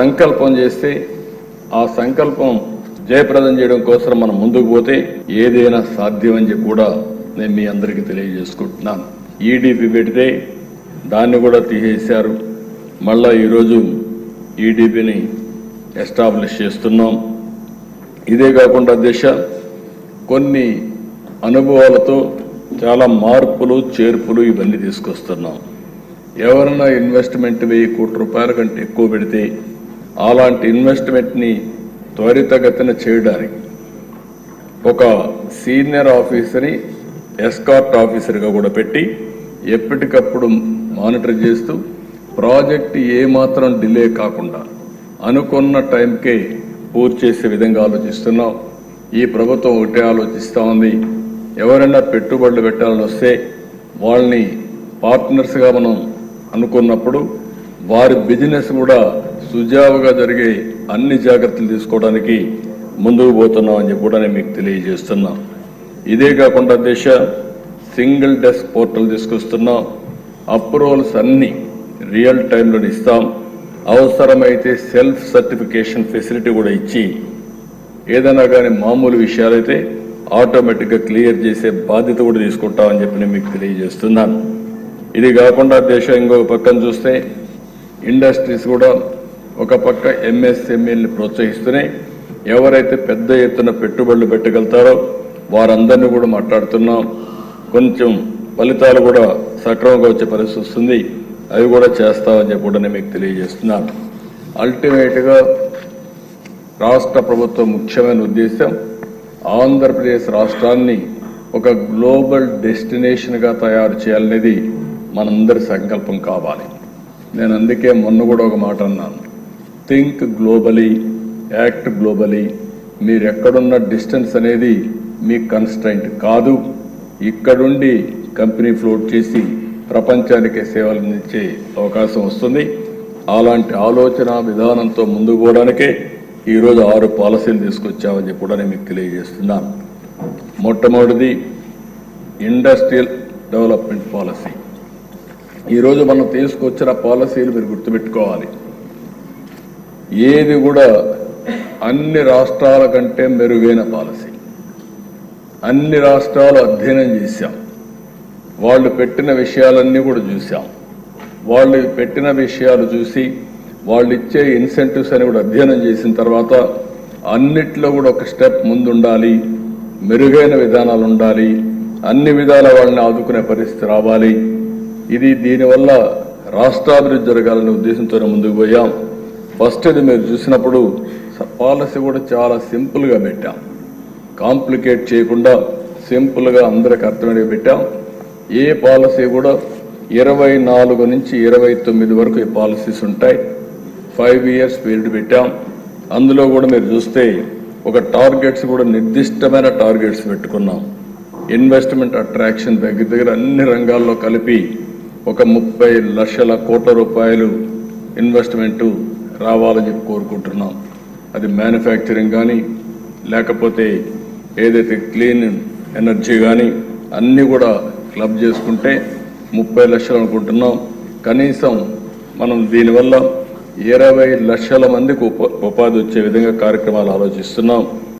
సంకల్పం చేస్తే ఆ సంకల్పం జయప్రదం చేయడం కోసం మనం ముందుకు పోతే ఏదైనా సాధ్యమని చెప్పి కూడా నేను మీ అందరికీ తెలియజేసుకుంటున్నాను. ఈడీపీ పెడితే దాన్ని కూడా తీసేశారు. మళ్ళా ఈరోజు ఈడీపీని ఎస్టాబ్లిష్ చేస్తున్నాం. ఇదే కాకుండా కొన్ని అనుభవాలతో చాలా మార్పులు చేర్పులు ఇవన్నీ తీసుకొస్తున్నాం. ఎవరైనా ఇన్వెస్ట్మెంట్ 1000 కోట్ల రూపాయల కంటే ఎక్కువ పెడితే అలాంటి ఇన్వెస్ట్మెంట్ని త్వరితగతిన చేయడానికి ఒక సీనియర్ ఆఫీసర్ని ఎస్కార్ట్ ఆఫీసర్గా కూడా పెట్టి ఎప్పటికప్పుడు మానిటర్ చేస్తూ ప్రాజెక్ట్ ఏమాత్రం డిలే కాకుండా అనుకున్న టైంకే పూర్తి చేసే విధంగా ఆలోచిస్తున్నాం. ఈ ప్రభుత్వం ఒకటే ఆలోచిస్తూ ఉంది. ఎవరైనా పెట్టుబడులు పెట్టాలని వస్తే వాళ్ళని పార్ట్నర్స్గా మనం అనుకున్నప్పుడు వారి బిజినెస్ కూడా సుజావుగా జరిగే అన్ని జాగ్రత్తలు తీసుకోవడానికి ముందుకు పోతున్నాం అని చెప్పి కూడా నేను మీకు తెలియజేస్తున్నా. ఇదే కాకుండా సింగిల్ డెస్క్ పోర్టల్ తీసుకొస్తున్నాం. అప్రూవల్స్ అన్ని రియల్ టైంలో ఇస్తాం. అవసరమైతే సెల్ఫ్ సర్టిఫికేషన్ ఫెసిలిటీ కూడా ఇచ్చి ఏదైనా కానీ మామూలు విషయాలైతే ఆటోమేటిక్గా క్లియర్ చేసే బాధ్యత కూడా తీసుకుంటామని చెప్పి నేను మీకు తెలియజేస్తున్నాను. ఇది కాకుండా ఇంకొక పక్కన చూస్తే ఇండస్ట్రీస్ కూడా ఒక పక్క ఎంఎస్ఎంఈని ప్రోత్సహిస్తూనే ఎవరైతే పెద్ద ఎత్తున పెట్టుబడులు పెట్టగలుగుతారో వారందరినీ కూడా మాట్లాడుతున్నాం. కొంచెం ఫలితాలు కూడా సక్రమంగా వచ్చే పరిస్థితి వస్తుంది. అవి కూడా చేస్తామని చెప్పి కూడా నేను మీకు తెలియజేస్తున్నాను. అల్టిమేట్గా రాష్ట్ర ప్రభుత్వం ముఖ్యమైన ఉద్దేశం ఆంధ్రప్రదేశ్ రాష్ట్రాన్ని ఒక గ్లోబల్ డెస్టినేషన్గా తయారు చేయాలనేది మనందరి సంకల్పం కావాలి. నేను అందుకే మొన్న కూడా ఒక మాట అన్నాను, థింక్ గ్లోబలీ, యాక్ట్ గ్లోబలీ. మీరు ఎక్కడున్న డిస్టెన్స్ అనేది మీ కన్స్ట్రైంట్ కాదు. ఇక్కడుండి కంపెనీ ఫ్లోట్ చేసి ప్రపంచానికే సేవలు అందించే అవకాశం వస్తుంది. అలాంటి ఆలోచన విధానంతో ముందుకు పోవడానికే ఈరోజు 6 పాలసీలు తీసుకొచ్చామని చెప్పి కూడా నేను మీకు తెలియజేస్తున్నాను. మొట్టమొదటిది ఇండస్ట్రియల్ డెవలప్మెంట్ పాలసీ. ఈరోజు మనం తీసుకొచ్చిన పాలసీలు మీరు గుర్తుపెట్టుకోవాలి. ఏది కూడా అన్ని రాష్ట్రాల కంటే మెరుగైన పాలసీ. అన్ని రాష్ట్రాలు అధ్యయనం చేశాం. వాళ్ళు పెట్టిన విషయాలన్నీ కూడా చూసాం. వాళ్ళు పెట్టిన విషయాలు చూసి వాళ్ళు ఇచ్చే ఇన్సెంటివ్స్ అని కూడా అధ్యయనం చేసిన తర్వాత అన్నిట్లో కూడా ఒక స్టెప్ ముందు ఉండాలి, మెరుగైన విధానాలు ఉండాలి, అన్ని విధాల వాళ్ళని ఆదుకునే పరిస్థితి రావాలి. దీనివల్ల రాష్ట్రాభివృద్ధి జరగాలనే ఉద్దేశంతోనే ముందుకు పోయాం. ఫస్ట్ ఇది మీరు చూసినప్పుడు పాలసీ కూడా చాలా సింపుల్గా పెట్టాం. కాంప్లికేట్ చేయకుండా సింపుల్గా అందరికి అర్థమయ్యేది పెట్టాం. ఏ పాలసీ కూడా 24 నుంచి 29 వరకు ఈ పాలసీస్ ఉంటాయి. 5 years పీరియడ్ పెట్టాం. అందులో కూడా మీరు చూస్తే ఒక టార్గెట్స్ కూడా నిర్దిష్టమైన టార్గెట్స్ పెట్టుకున్నాం. ఇన్వెస్ట్మెంట్ అట్రాక్షన్ దగ్గర అన్ని రంగాల్లో కలిపి ఒక 30 లక్షల కోట్ల రూపాయలు ఇన్వెస్ట్మెంటు రావాలని చెప్పి కోరుకుంటున్నాం. అది మ్యానుఫ్యాక్చరింగ్ కానీ లేకపోతే ఏదైతే క్లీన్ ఎనర్జీ కానీ అన్నీ కూడా క్లబ్ చేసుకుంటే 30 లక్షలు అనుకుంటున్నాం. కనీసం మనం దీనివల్ల 20 లక్షల మందికి ఉపాధి వచ్చే విధంగా కార్యక్రమాలు ఆలోచిస్తున్నాం.